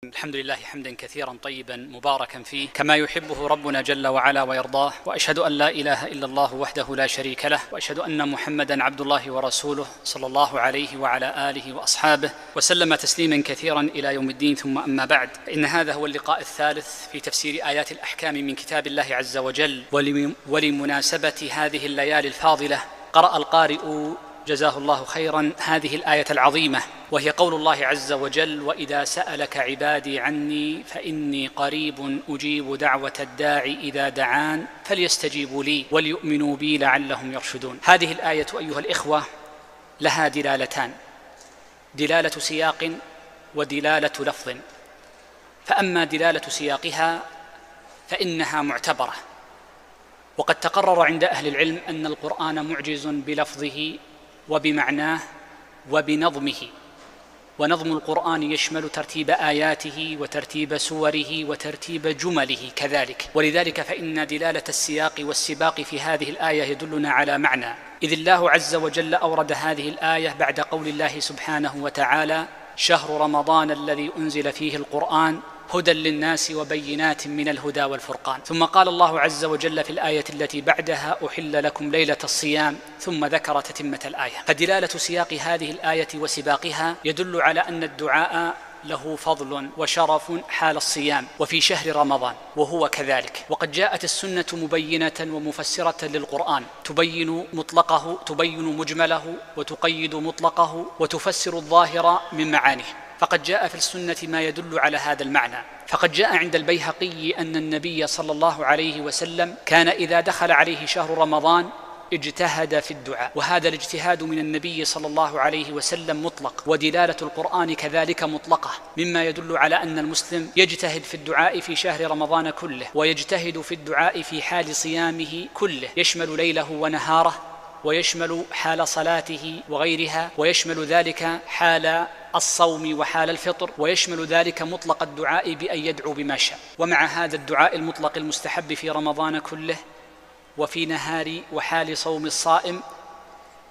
الحمد لله حمدا كثيرا طيبا مباركا فيه كما يحبه ربنا جل وعلا ويرضاه، وأشهد أن لا إله إلا الله وحده لا شريك له، وأشهد أن محمدا عبد الله ورسوله صلى الله عليه وعلى آله وأصحابه وسلم تسليما كثيرا إلى يوم الدين. ثم أما بعد، إن هذا هو اللقاء الثالث في تفسير آيات الأحكام من كتاب الله عز وجل. ولمناسبة هذه الليالي الفاضلة قرأ القارئ جزاه الله خيرا هذه الآية العظيمة، وهي قول الله عز وجل: وإذا سألك عبادي عني فإني قريب أجيب دعوة الداعي إذا دعان فليستجيبوا لي وليؤمنوا بي لعلهم يرشدون. هذه الآية أيها الإخوة لها دلالتان: دلالة سياق ودلالة لفظ. فأما دلالة سياقها فإنها معتبرة، وقد تقرر عند أهل العلم أن القرآن معجز بلفظه وبمعناه وبنظمه، ونظم القرآن يشمل ترتيب آياته وترتيب سوره وترتيب جمله كذلك. ولذلك فإن دلالة السياق والسباق في هذه الآية يدلنا على معنى، إذ الله عز وجل أورد هذه الآية بعد قول الله سبحانه وتعالى: شهر رمضان الذي أنزل فيه القرآن هدى للناس وبينات من الهدى والفرقان. ثم قال الله عز وجل في الآية التي بعدها: أحل لكم ليلة الصيام، ثم ذكر تتمة الآية. فدلالة سياق هذه الآية وسباقها يدل على أن الدعاء له فضل وشرف حال الصيام وفي شهر رمضان، وهو كذلك. وقد جاءت السنة مبينة ومفسرة للقرآن، تبين مطلقه، تبين مجمله، وتقيد مطلقه، وتفسر الظاهر من معانيه. فقد جاء في السنة ما يدل على هذا المعنى. فقد جاء عند البيهقي أن النبي صلى الله عليه وسلم كان إذا دخل عليه شهر رمضان اجتهد في الدعاء، وهذا الاجتهاد من النبي صلى الله عليه وسلم مطلق، ودلالة القرآن كذلك مطلقة، مما يدل على أن المسلم يجتهد في الدعاء في شهر رمضان كله، ويجتهد في الدعاء في حال صيامه كله، يشمل ليله ونهاره، ويشمل حال صلاته وغيرها، ويشمل ذلك حال الصوم وحال الفطر، ويشمل ذلك مطلق الدعاء بأن يدعو بما شاء. ومع هذا الدعاء المطلق المستحب في رمضان كله وفي نهار وحال صوم الصائم،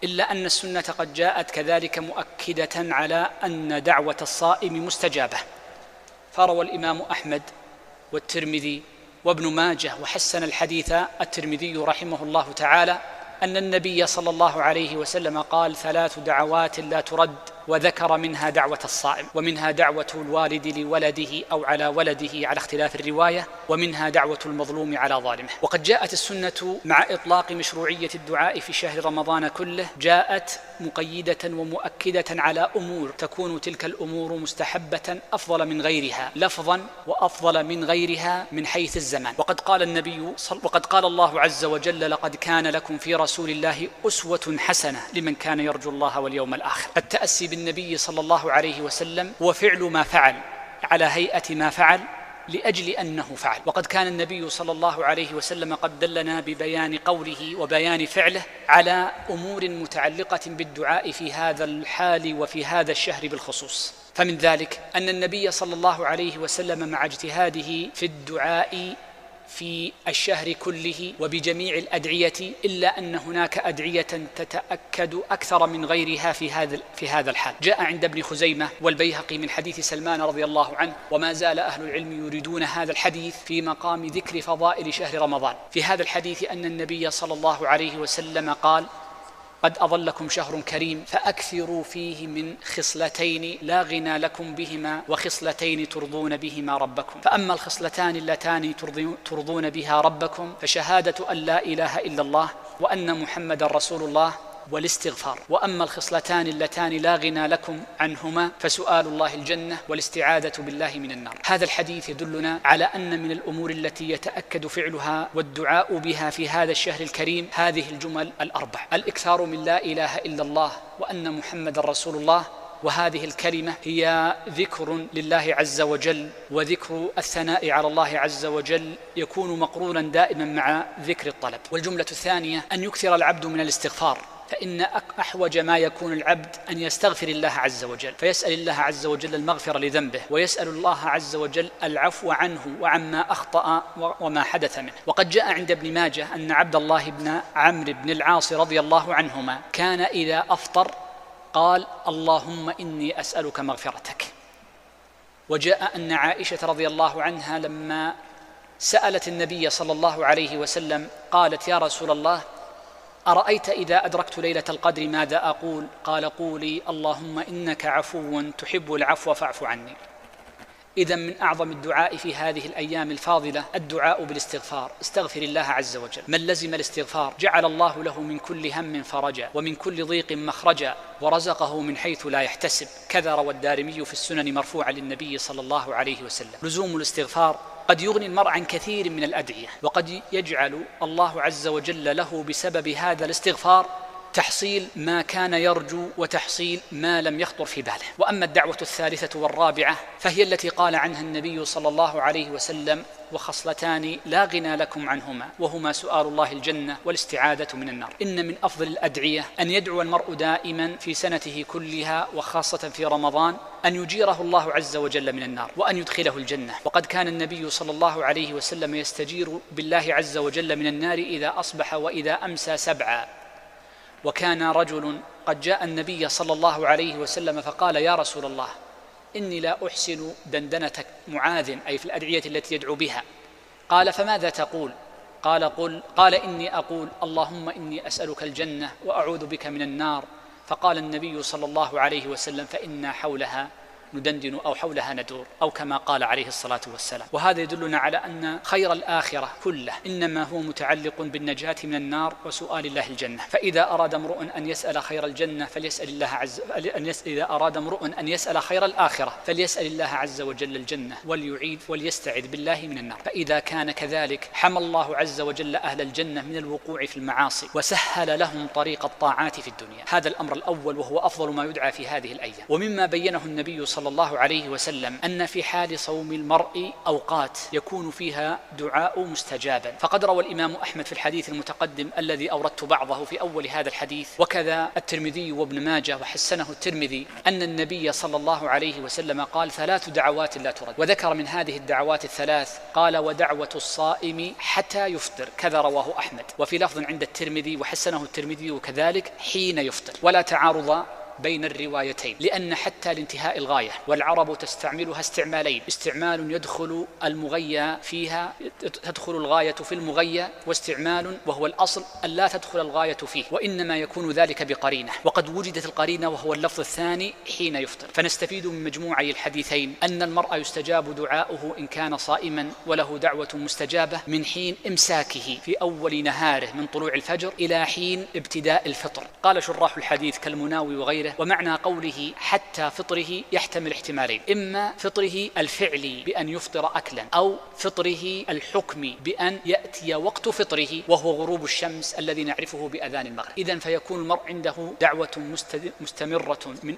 إلا أن السنة قد جاءت كذلك مؤكدة على أن دعوة الصائم مستجابة. فروى الإمام أحمد والترمذي وابن ماجه وحسن الحديث الترمذي رحمه الله تعالى أن النبي صلى الله عليه وسلم قال: 3 دعوات لا ترد، وذكر منها دعوة الصائم، ومنها دعوة الوالد لولده أو على ولده على اختلاف الرواية، ومنها دعوة المظلوم على ظالمه. وقد جاءت السنة مع إطلاق مشروعية الدعاء في شهر رمضان كله، جاءت مقيدة ومؤكدة على أمور تكون تلك الأمور مستحبة أفضل من غيرها لفظا، وأفضل من غيرها من حيث الزمان. وقد قال الله عز وجل: لقد كان لكم في رسول الله أسوة حسنة لمن كان يرجو الله واليوم الآخر. التأسي بالنبي صلى الله عليه وسلم وفعل ما فعل على هيئة ما فعل لأجل أنه فعل. وقد كان النبي صلى الله عليه وسلم قد دلنا ببيان قوله وبيان فعله على أمور متعلقة بالدعاء في هذا الحال وفي هذا الشهر بالخصوص. فمن ذلك أن النبي صلى الله عليه وسلم مع اجتهاده في الدعاء في الشهر كله وبجميع الأدعية، إلا أن هناك أدعية تتأكد أكثر من غيرها في هذا الحال. جاء عند ابن خزيمة والبيهقي من حديث سلمان رضي الله عنه، وما زال أهل العلم يريدون هذا الحديث في مقام ذكر فضائل شهر رمضان. في هذا الحديث أن النبي صلى الله عليه وسلم قال: قد أظلكم شهر كريم فأكثروا فيه من خصلتين لا غنى لكم بهما، وخصلتين ترضون بهما ربكم. فأما الخصلتان اللتان ترضون بها ربكم فشهادة أن لا إله إلا الله وأن محمد رسول الله والاستغفار. وأما الخصلتان اللتان لا غنى لكم عنهما فسؤال الله الجنة والاستعاذة بالله من النار. هذا الحديث يدلنا على أن من الأمور التي يتأكد فعلها والدعاء بها في هذا الشهر الكريم هذه الجمل الأربع: الإكثار من لا إله إلا الله وأن محمد رسول الله، وهذه الكلمة هي ذكر لله عز وجل، وذكر الثناء على الله عز وجل يكون مقرونا دائما مع ذكر الطلب. والجملة الثانية أن يكثر العبد من الاستغفار، فإن أحوج ما يكون العبد أن يستغفر الله عز وجل، فيسأل الله عز وجل المغفرة لذنبه، ويسأل الله عز وجل العفو عنه وعما أخطأ وما حدث منه. وقد جاء عند ابن ماجه أن عبد الله بن عمرو بن العاص رضي الله عنهما كان إذا أفطر قال: اللهم إني أسألك مغفرتك. وجاء أن عائشة رضي الله عنها لما سألت النبي صلى الله عليه وسلم قالت: يا رسول الله، أرأيت إذا أدركت ليلة القدر ماذا أقول؟ قال: قولي اللهم إنك عفو تحب العفو فاعف عني. إذا من أعظم الدعاء في هذه الأيام الفاضلة الدعاء بالاستغفار. استغفر الله عز وجل. من لزم الاستغفار جعل الله له من كل هم فرجا ومن كل ضيق مخرجا ورزقه من حيث لا يحتسب، كذا روى الدارمي في السنن مرفوعا للنبي صلى الله عليه وسلم. لزوم الاستغفار قد يغني المرء عن كثير من الأدعية، وقد يجعل الله عز وجل له بسبب هذا الاستغفار تحصيل ما كان يرجو وتحصيل ما لم يخطر في باله. وأما الدعوة الثالثة والرابعة فهي التي قال عنها النبي صلى الله عليه وسلم: وخصلتان لا غنى لكم عنهما، وهما سؤال الله الجنة والاستعاذة من النار. إن من أفضل الأدعية أن يدعو المرء دائما في سنته كلها وخاصة في رمضان أن يجيره الله عز وجل من النار وأن يدخله الجنة. وقد كان النبي صلى الله عليه وسلم يستجير بالله عز وجل من النار إذا أصبح وإذا أمسى 7. وكان رجل قد جاء النبي صلى الله عليه وسلم فقال: يا رسول الله، إني لا أحسن دندنة معاذ، أي في الأدعية التي يدعو بها. قال: فماذا تقول؟ قال: إني أقول اللهم إني أسألك الجنة وأعوذ بك من النار. فقال النبي صلى الله عليه وسلم: فإنا حولها ندندن أو حولها ندور، أو كما قال عليه الصلاة والسلام. وهذا يدلنا على أن خير الآخرة كله إنما هو متعلق بالنجاة من النار وسؤال الله الجنة. فإذا أراد امرؤ أن يسأل خير الجنة فليسأل الله إذا أراد امرؤ أن يسأل خير الآخرة فليسأل الله عز وجل الجنة وليستعذ بالله من النار. فإذا كان كذلك حمى الله عز وجل أهل الجنة من الوقوع في المعاصي وسهل لهم طريق الطاعات في الدنيا. هذا الأمر الأول، وهو أفضل ما يدعى في هذه الأيام. ومما بينه النبي صلى الله عليه وسلم أن في حال صوم المرء أوقات يكون فيها دعاء مستجابا. فقد روى الإمام أحمد في الحديث المتقدم الذي أوردت بعضه في أول هذا الحديث، وكذا الترمذي وابن ماجه وحسنه الترمذي، أن النبي صلى الله عليه وسلم قال: 3 دعوات لا ترد. وذكر من هذه الدعوات الثلاث قال: ودعوة الصائم حتى يفطر، كذا رواه أحمد. وفي لفظ عند الترمذي وحسنه الترمذي كذلك: حين يفطر. ولا تعارض بين الروايتين، لأن حتى لانتهاء الغاية، والعرب تستعملها استعمالين: استعمال يدخل المغيى فيها، تدخل الغاية في المغيى، واستعمال وهو الأصل أن لا تدخل الغاية فيه، وإنما يكون ذلك بقرينة. وقد وجدت القرينة وهو اللفظ الثاني: حين يفطر. فنستفيد من مجموعي الحديثين أن المرء يستجاب دعاؤه إن كان صائما، وله دعوة مستجابة من حين إمساكه في أول نهاره من طلوع الفجر إلى حين ابتداء الفطر. قال شراح الحديث كالمناوي وغيره: ومعنى قوله حتى فطره يحتمل احتمالين: إما فطره الفعلي بأن يفطر أكلا، أو فطره الحكمي بأن يأتي وقت فطره وهو غروب الشمس الذي نعرفه بأذان المغرب. إذن فيكون المرء عنده دعوة مستمرة من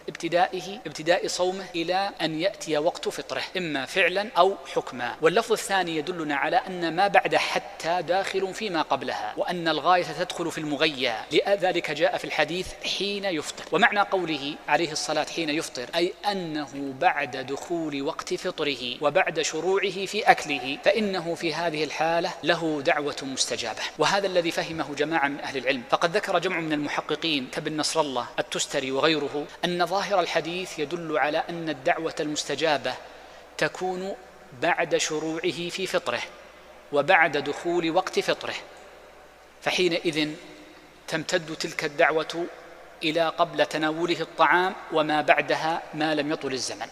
ابتداء صومه إلى أن يأتي وقت فطره، إما فعلا أو حكما. واللفظ الثاني يدلنا على أن ما بعد حتى داخل فيما قبلها، وأن الغاية تدخل في المغيى، لذلك جاء في الحديث حين يفطر. ومعنى قوله عليه الصلاة حين يفطر أي أنه بعد دخول وقت فطره وبعد شروعه في أكله، فإنه في هذه الحالة له دعوة مستجابة. وهذا الذي فهمه جماعة من أهل العلم. فقد ذكر جمع من المحققين كابن نصر الله التستري وغيره أن ظاهر الحديث يدل على أن الدعوة المستجابة تكون بعد شروعه في فطره وبعد دخول وقت فطره، فحينئذ تمتد تلك الدعوة إلى قبل تناوله الطعام وما بعدها ما لم يطل الزمن.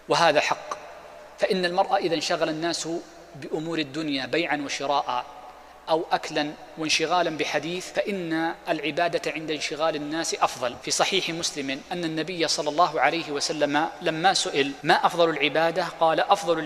وهذا حق، فإن المرء إذا انشغل الناس بأمور الدنيا بيعا وشراء أو أكلا وانشغالا بحديث، فإن العبادة عند انشغال الناس أفضل. في صحيح مسلم أن النبي صلى الله عليه وسلم لما سئل ما أفضل العبادة قال: أفضل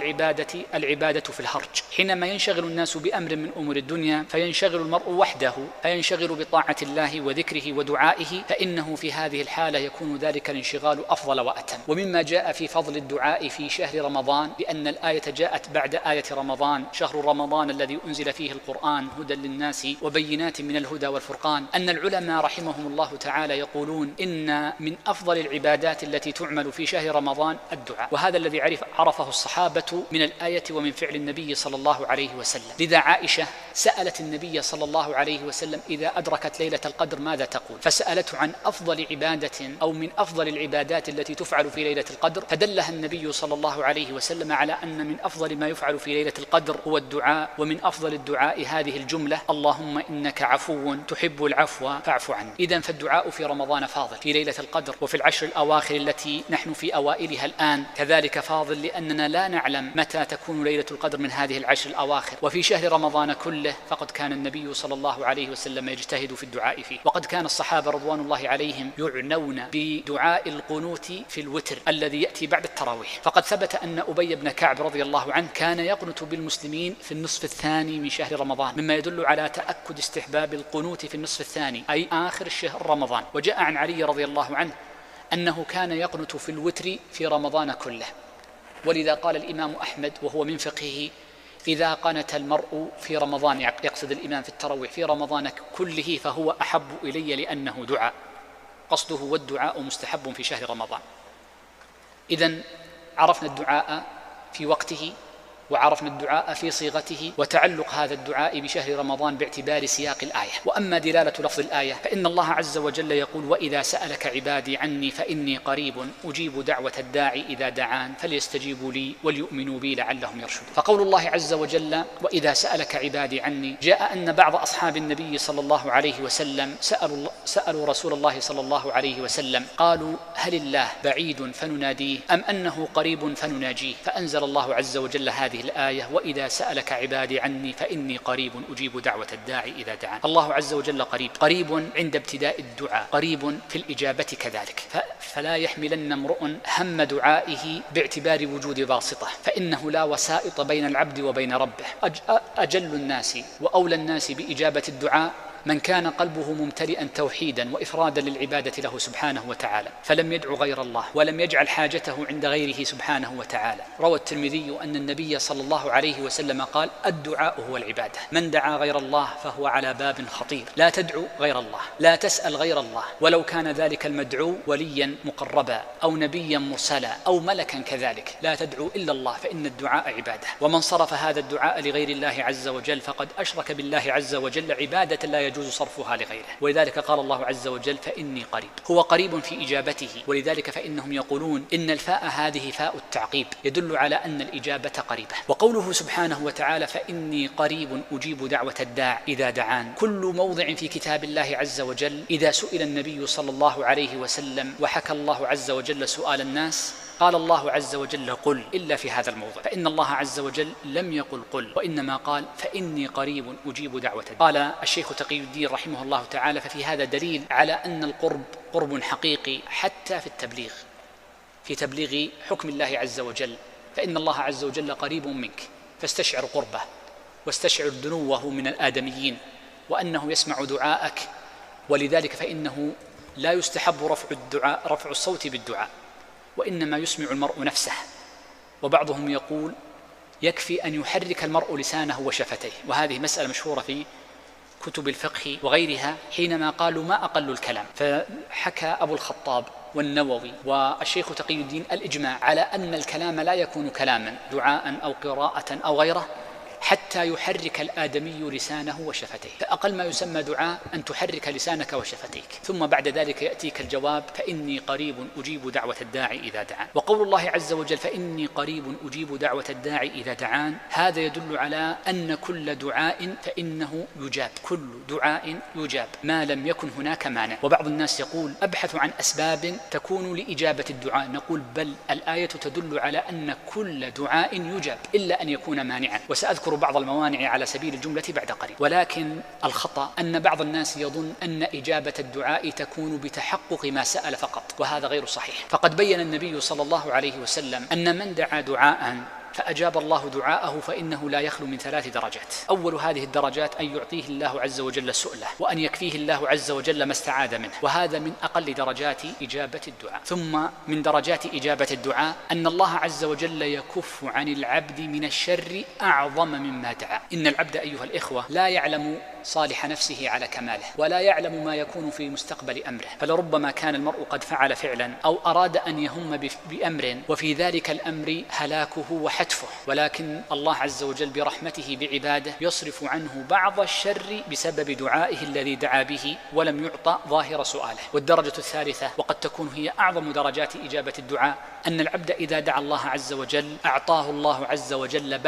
العبادة في الهرج. حينما ينشغل الناس بأمر من أمور الدنيا فينشغل المرء وحده، فينشغل بطاعة الله وذكره ودعائه، فإنه في هذه الحالة يكون ذلك الانشغال أفضل وأتم. ومما جاء في فضل الدعاء في شهر رمضان بأن الآية جاءت بعد آية رمضان: شهر رمضان الذي أنزل فيه القرآن القرآن هدى للناس وبينات من الهدى والفرقان أن العلماء رحمهم الله تعالى يقولون إن من أفضل العبادات التي تعمل في شهر رمضان الدعاء، وهذا الذي عرفه الصحابة من الآية ومن فعل النبي صلى الله عليه وسلم. لذا عائشة سألت النبي صلى الله عليه وسلم إذا أدركت ليلة القدر ماذا تقول، فسألته عن أفضل عبادة أو من أفضل العبادات التي تفعل في ليلة القدر، فدلها النبي صلى الله عليه وسلم على أن من أفضل ما يفعل في ليلة القدر هو الدعاء، ومن أفضل الدعاء هذه الجملة: اللهم إنك عفو تحب العفو فاعف عني. إذن فالدعاء في رمضان فاضل، في ليلة القدر وفي العشر الأواخر التي نحن في أوائلها الآن كذلك فاضل، لأننا لا نعلم متى تكون ليلة القدر من هذه العشر الأواخر. وفي شهر رمضان كله فقد كان النبي صلى الله عليه وسلم يجتهد في الدعاء فيه، وقد كان الصحابة رضوان الله عليهم يعنون بدعاء القنوت في الوتر الذي يأتي بعد التراويح. فقد ثبت أن أبي بن كعب رضي الله عنه كان يقنت بالمسلمين في النصف الثاني من شهر رمضان، مما يدل على تأكد استحباب القنوت في النصف الثاني أي آخر الشهر رمضان. وجاء عن علي رضي الله عنه أنه كان يقنت في الوتر في رمضان كله، ولذا قال الإمام أحمد وهو من فقهه: إذا قنت المرء في رمضان، يقصد الإمام في التراويح، في رمضان كله فهو أحب إلي لأنه دعاء، قصده والدعاء مستحب في شهر رمضان. إذن عرفنا الدعاء في وقته، وعرفنا الدعاء في صيغته، وتعلق هذا الدعاء بشهر رمضان باعتبار سياق الآية. وأما دلالة لفظ الآية فإن الله عز وجل يقول: وإذا سألك عبادي عني فإني قريب أجيب دعوة الداعي إذا دعان فليستجيبوا لي وليؤمنوا بي لعلهم يرشدون. فقول الله عز وجل: وإذا سألك عبادي عني، جاء أن بعض أصحاب النبي صلى الله عليه وسلم سألوا رسول الله صلى الله عليه وسلم قالوا: هل الله بعيد فنناديه أم أنه قريب فنناجيه؟ فأنزل الله عز وجل هذه الآية: وإذا سألك عبادي عني فإني قريب أجيب دعوة الداعي إذا دعان. الله عز وجل قريب عند ابتداء الدعاء، قريب في الإجابة كذلك. فلا يحملن امرؤ هم دعائه باعتبار وجود واسطة، فإنه لا وسائط بين العبد وبين ربه. أجل الناس وأولى الناس بإجابة الدعاء من كان قلبه ممتلئا توحيدا وإفرادا للعبادة له سبحانه وتعالى، فلم يدع غير الله ولم يجعل حاجته عند غيره سبحانه وتعالى. روى الترمذي أن النبي صلى الله عليه وسلم قال: الدعاء هو العبادة، من دعا غير الله فهو على باب خطير. لا تدعو غير الله، لا تسأل غير الله، ولو كان ذلك المدعو وليا مقربا أو نبيا مرسلا أو ملكا كذلك، لا تدعو إلا الله، فإن الدعاء عبادة. ومن صرف هذا الدعاء لغير الله عز وجل فقد أشرك بالله عز وجل عبادة لا يجوز صرفها لغيره. ولذلك قال الله عز وجل: فإني قريب. هو قريب في إجابته، ولذلك فإنهم يقولون إن الفاء هذه فاء التعقيب يدل على أن الإجابة قريبة. وقوله سبحانه وتعالى: فإني قريب أجيب دعوة الداع إذا دعان، كل موضع في كتاب الله عز وجل إذا سئل النبي صلى الله عليه وسلم وحكى الله عز وجل سؤال الناس قال الله عز وجل: قل، إلا في هذا الموضع، فإن الله عز وجل لم يقل قل، وإنما قال: فإني قريب أجيب دعوة الداع. قال الشيخ تقي الدين رحمه الله تعالى: ففي هذا دليل على أن القرب قرب حقيقي حتى في التبليغ، في تبليغ حكم الله عز وجل، فإن الله عز وجل قريب منك، فاستشعر قربه واستشعر دنوه من الآدميين وأنه يسمع دعاءك. ولذلك فإنه لا يستحب رفع الصوت بالدعاء، وإنما يسمع المرء نفسه. وبعضهم يقول: يكفي أن يحرك المرء لسانه وشفتيه، وهذه مسألة مشهورة في كتب الفقه وغيرها، حينما قالوا ما أقل الكلام. فحكى أبو الخطاب والنووي والشيخ تقي الدين الإجماع على أن الكلام لا يكون كلاما دعاء أو قراءة أو غيره حتى يحرك الآدمي لسانه وشفتيه، فأقل ما يسمى دعاء أن تحرك لسانك وشفتيك، ثم بعد ذلك يأتيك الجواب: فإني قريب أجيب دعوة الداعي إذا دعان. وقول الله عز وجل: فإني قريب أجيب دعوة الداعي إذا دعان، هذا يدل على أن كل دعاء فإنه يجاب، كل دعاء يجاب ما لم يكن هناك مانع. وبعض الناس يقول: أبحث عن أسباب تكون لإجابة الدعاء، نقول: بل الآية تدل على أن كل دعاء يجاب إلا أن يكون مانعا، وسأذكر بعض الموانع على سبيل الجملة بعد قليل. ولكن الخطأ أن بعض الناس يظن أن إجابة الدعاء تكون بتحقق ما سأل فقط، وهذا غير صحيح. فقد بين النبي صلى الله عليه وسلم أن من دعا دعاء فأجاب الله دعاءه فإنه لا يخلو من 3 درجات. أول هذه الدرجات أن يعطيه الله عز وجل سؤله، وأن يكفيه الله عز وجل ما استعاذ منه، وهذا من أقل درجات إجابة الدعاء. ثم من درجات إجابة الدعاء أن الله عز وجل يكف عن العبد من الشر أعظم مما دعا. إن العبد أيها الإخوة لا يعلم صالح نفسه على كماله، ولا يعلم ما يكون في مستقبل أمره، فلربما كان المرء قد فعل فعلا أو أراد أن يهم بأمر وفي ذلك الأمر هلاكه وحتفه، ولكن الله عز وجل برحمته بعباده يصرف عنه بعض الشر بسبب دعائه الذي دعا به ولم يعطى ظاهر سؤاله. والدرجة الثالثة وقد تكون هي أعظم درجات إجابة الدعاء أن العبد إذا دعا الله عز وجل أعطاه الله عز وجل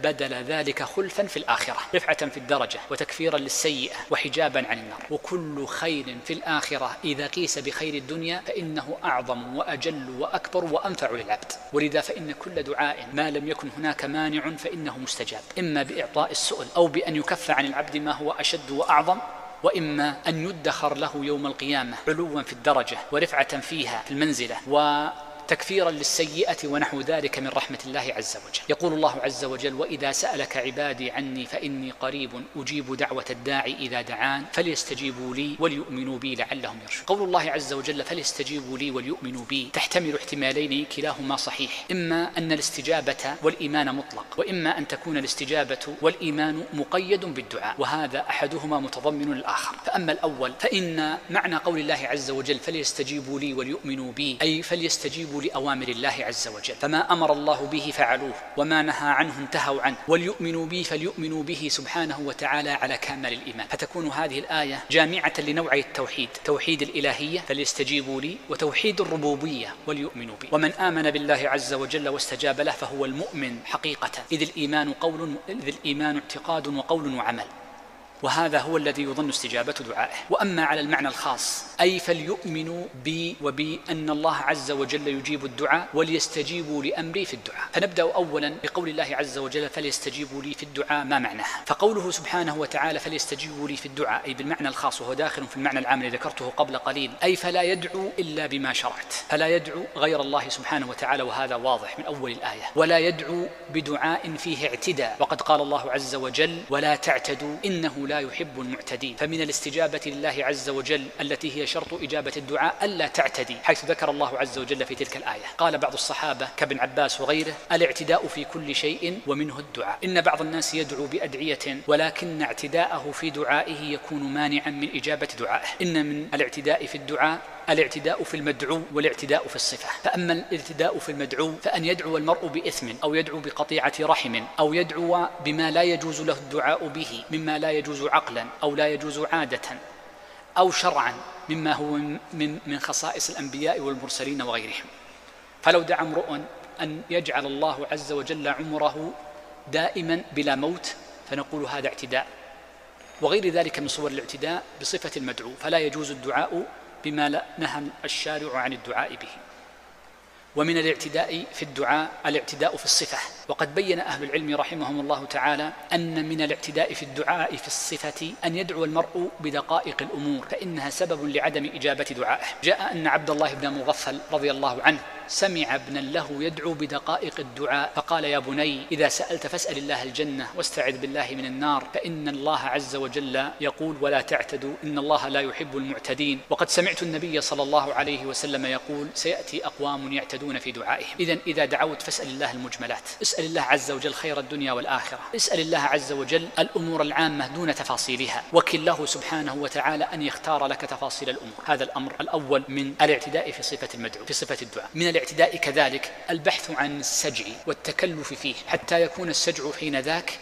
بدل ذلك خلفا في الآخرة، رفعة في الدرجة وتكفيرا للسيئة وحجابا عن النار. وكل خير في الآخرة إذا قيس بخير الدنيا فإنه أعظم وأجل وأكبر وأنفع للعبد. ولذا فإن كل دعاء ما لم يكن هناك مانع فإنه مستجاب، إما بإعطاء السؤل أو بأن يكف عن العبد ما هو أشد وأعظم، وإما أن يدخر له يوم القيامة علوا في الدرجة ورفعة فيها في المنزلة وتكفيرا للسيئة ونحو ذلك من رحمة الله عز وجل. يقول الله عز وجل: وإذا سألك عبادي عني فإني قريب أجيب دعوة الداعي إذا دعان فليستجيبوا لي وليؤمنوا بي لعلهم يرشدون. قول الله عز وجل فليستجيبوا لي وليؤمنوا بي تحتمل احتمالين كلاهما صحيح، إما أن الاستجابة والإيمان مطلق، وإما أن تكون الاستجابة والإيمان مقيد بالدعاء، وهذا أحدهما متضمن الآخر. فأما الأول فإن معنى قول الله عز وجل فليستجيبوا لي وليؤمنوا بي أي فليستجيبوا لأوامر الله عز وجل، فما أمر الله به فعلوه وما نهى عنه انتهوا عنه، وليؤمنوا به فليؤمنوا به سبحانه وتعالى على كامل الإيمان. فتكون هذه الآية جامعة لنوعي التوحيد، توحيد الإلهية فليستجيبوا لي، وتوحيد الربوبية وليؤمنوا بي. ومن آمن بالله عز وجل واستجاب له فهو المؤمن حقيقة، إذ الإيمان اعتقاد وقول وعمل، وهذا هو الذي يظن استجابة دعائه. وأما على المعنى الخاص أي فليؤمنوا بي وبي أن الله عز وجل يجيب الدعاء وليستجيبوا لأمري في الدعاء. فنبدأ أولا بقول الله عز وجل فليستجيبوا لي في الدعاء. ما معناها؟ فقوله سبحانه وتعالى فليستجيبوا لي في الدعاء أي بالمعنى الخاص، وهو داخل في المعنى العام الذي ذكرته قبل قليل، أي فلا يدعو إلا بما شرعت، فلا يدعو غير الله سبحانه وتعالى، وهذا واضح من أول الآية، ولا يدعو بدعاء فيه اعتداء، وقد قال الله عز وجل ولا تعتدوا إنه لا يحب المعتدين. فمن الاستجابة لله عز وجل التي هي شرط إجابة الدعاء ألا تعتدي، حيث ذكر الله عز وجل في تلك الآية. قال بعض الصحابة كابن عباس وغيره الاعتداء في كل شيء ومنه الدعاء. إن بعض الناس يدعو بأدعية ولكن اعتداءه في دعائه يكون مانعا من إجابة دعائه. إن من الاعتداء في الدعاء الاعتداء في المدعو والاعتداء في الصفة. فأما الاعتداء في المدعو فأن يدعو المرء بإثم أو يدعو بقطيعة رحم أو يدعو بما لا يجوز له الدعاء به مما لا يجوز عقلا أو لا يجوز عادة أو شرعا مما هو من خصائص الأنبياء والمرسلين وغيرهم. فلو دعا امرؤ أن يجعل الله عز وجل عمره دائما بلا موت فنقول هذا اعتداء، وغير ذلك من صور الاعتداء بصفة المدعو، فلا يجوز الدعاء بما نهى الشارع عن الدعاء به. ومن الاعتداء في الدعاء الاعتداء في الصفة، وقد بين أهل العلم رحمهم الله تعالى أن من الاعتداء في الدعاء في الصفة أن يدعو المرء بدقائق الأمور، فإنها سبب لعدم إجابة دعائه. جاء أن عبد الله بن مغفل رضي الله عنه سمع ابنا له يدعو بدقائق الدعاء فقال يا بني إذا سألت فاسأل الله الجنة واستعذ بالله من النار، فإن الله عز وجل يقول ولا تعتدوا إن الله لا يحب المعتدين. وقد سمعت النبي صلى الله عليه وسلم يقول سيأتي أقوام يعتدون في دعائهم. إذن إذا دعوت فاسأل الله المجملات، اسأل الله عز وجل خير الدنيا والآخرة، اسأل الله عز وجل الأمور العامة دون تفاصيلها، وكل له سبحانه وتعالى أن يختار لك تفاصيل الأمور. هذا الأمر الأول من الاعتداء في صفة المدعو، في صفة الدعاء. من الاعتداء كذلك البحث عن السجع والتكلف فيه حتى يكون السجع حين ذاك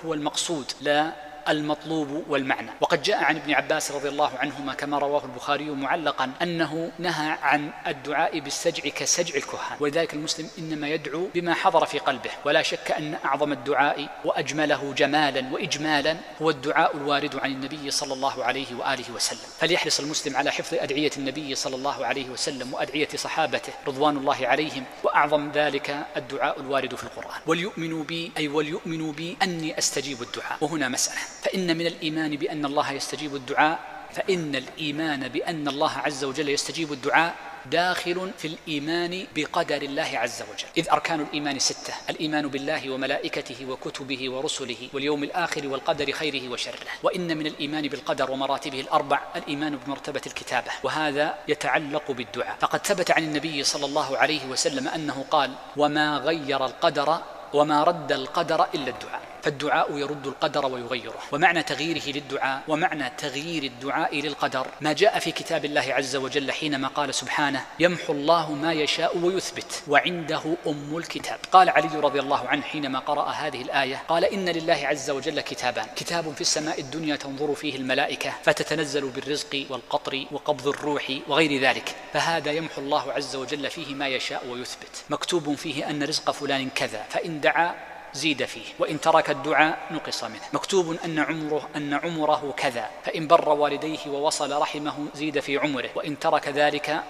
هو المقصود لا المطلوب والمعنى. وقد جاء عن ابن عباس رضي الله عنهما كما رواه البخاري معلقا أنه نهى عن الدعاء بالسجع كسجع الكهان، ولذلك المسلم إنما يدعو بما حضر في قلبه. ولا شك أن أعظم الدعاء وأجمله جمالا وإجمالا هو الدعاء الوارد عن النبي صلى الله عليه وآله وسلم. فليحرص المسلم على حفظ أدعية النبي صلى الله عليه وسلم وأدعية صحابته رضوان الله عليهم، وأعظم ذلك الدعاء الوارد في القرآن. وليؤمنوا بي أي وليؤمنوا بي أني أستجيب الدعاء. وهنا مسألة، فإن من الإيمان بأن الله يستجيب الدعاء فإن الإيمان بأن الله عز وجل يستجيب الدعاء داخل في الإيمان بقدر الله عز وجل، إذ أركان الإيمان 6: الإيمان بالله وملائكته وكتبه ورسله واليوم الآخر والقدر خيره وشره. وإن من الإيمان بالقدر ومراتبه الأربع الإيمان بمرتبة الكتابة، وهذا يتعلق بالدعاء، فقد ثبت عن النبي صلى الله عليه وسلم أنه قال: وما غير القدر وما رد القدر إلا الدعاء. فالدعاء يرد القدر ويغيره. ومعنى تغييره للدعاء ومعنى تغيير الدعاء للقدر ما جاء في كتاب الله عز وجل حينما قال سبحانه: يمحو الله ما يشاء ويثبت وعنده أم الكتاب. قال علي رضي الله عنه حينما قرأ هذه الآية قال: إن لله عز وجل كتابان: كتاب في السماء الدنيا تنظر فيه الملائكة فتتنزل بالرزق والقطر وقبض الروح وغير ذلك، فهذا يمحو الله عز وجل فيه ما يشاء ويثبت. مكتوب فيه أن رزق فلان كذا، فإن دعا زيد فيه، وإن ترك الدعاء نقص منه. مكتوب أن عمره كذا، فإن بر والديه ووصل رحمه زيد في عمره، وإن ترك ذلك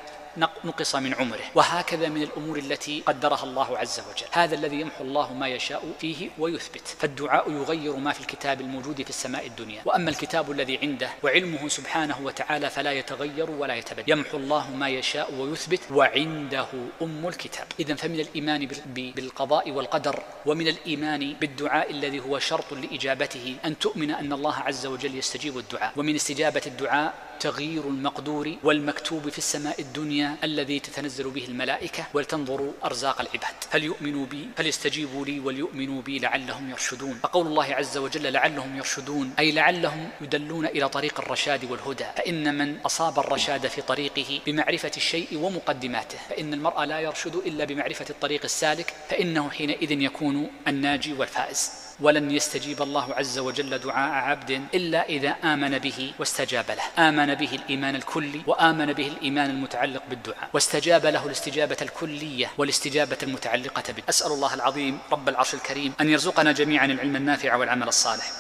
نقص من عمره. وهكذا من الأمور التي قدرها الله عز وجل. هذا الذي يمحو الله ما يشاء فيه ويثبت. فالدعاء يغير ما في الكتاب الموجود في السماء الدنيا، وأما الكتاب الذي عنده وعلمه سبحانه وتعالى فلا يتغير ولا يتبدل. يمحو الله ما يشاء ويثبت وعنده أم الكتاب. إذن فمن الإيمان بالقضاء والقدر ومن الإيمان بالدعاء الذي هو شرط لإجابته أن تؤمن أن الله عز وجل يستجيب الدعاء. ومن استجابة الدعاء تغيير المقدور والمكتوب في السماء الدنيا الذي تتنزل به الملائكة ولتنظر أرزاق العباد. فليؤمنوا بي فليستجيبوا لي وليؤمنوا بي لعلهم يرشدون. فقول الله عز وجل لعلهم يرشدون أي لعلهم يدلون إلى طريق الرشاد والهدى. فإن من أصاب الرشاد في طريقه بمعرفة الشيء ومقدماته، فإن المرء لا يرشد إلا بمعرفة الطريق السالك، فإنه حينئذ يكون الناجي والفائز. ولن يستجيب الله عز وجل دعاء عبد إلا إذا آمن به واستجاب له. آمن به الإيمان الكلي، وآمن به الإيمان المتعلق بالدعاء، واستجاب له الاستجابة الكلية والاستجابة المتعلقة بالدعاء. أسأل الله العظيم رب العرش الكريم أن يرزقنا جميعا العلم النافع والعمل الصالح،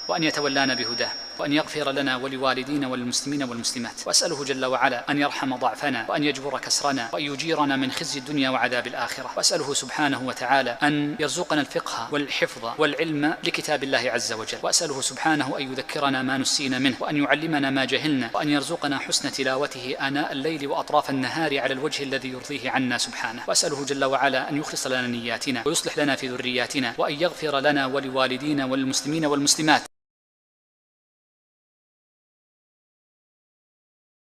وأن يتولانا بهداه، وأن يغفر لنا ولوالدينا وللمسلمين والمسلمات. وأسأله جل وعلا أن يرحم ضعفنا وأن يجبر كسرنا وأن يجيرنا من خزي الدنيا وعذاب الآخرة. وأسأله سبحانه وتعالى أن يرزقنا الفقه والحفظ والعلم لكتاب الله عز وجل. وأسأله سبحانه أن يذكرنا ما نسينا منه، وأن يعلمنا ما جهلنا، وأن يرزقنا حسن تلاوته آناء الليل وأطراف النهار على الوجه الذي يرضيه عنا سبحانه. وأسأله جل وعلا أن يخلص لنا نياتنا ويصلح لنا في ذرياتنا، وأن يغفر لنا ولوالدينا والمسلمين والمسلمات.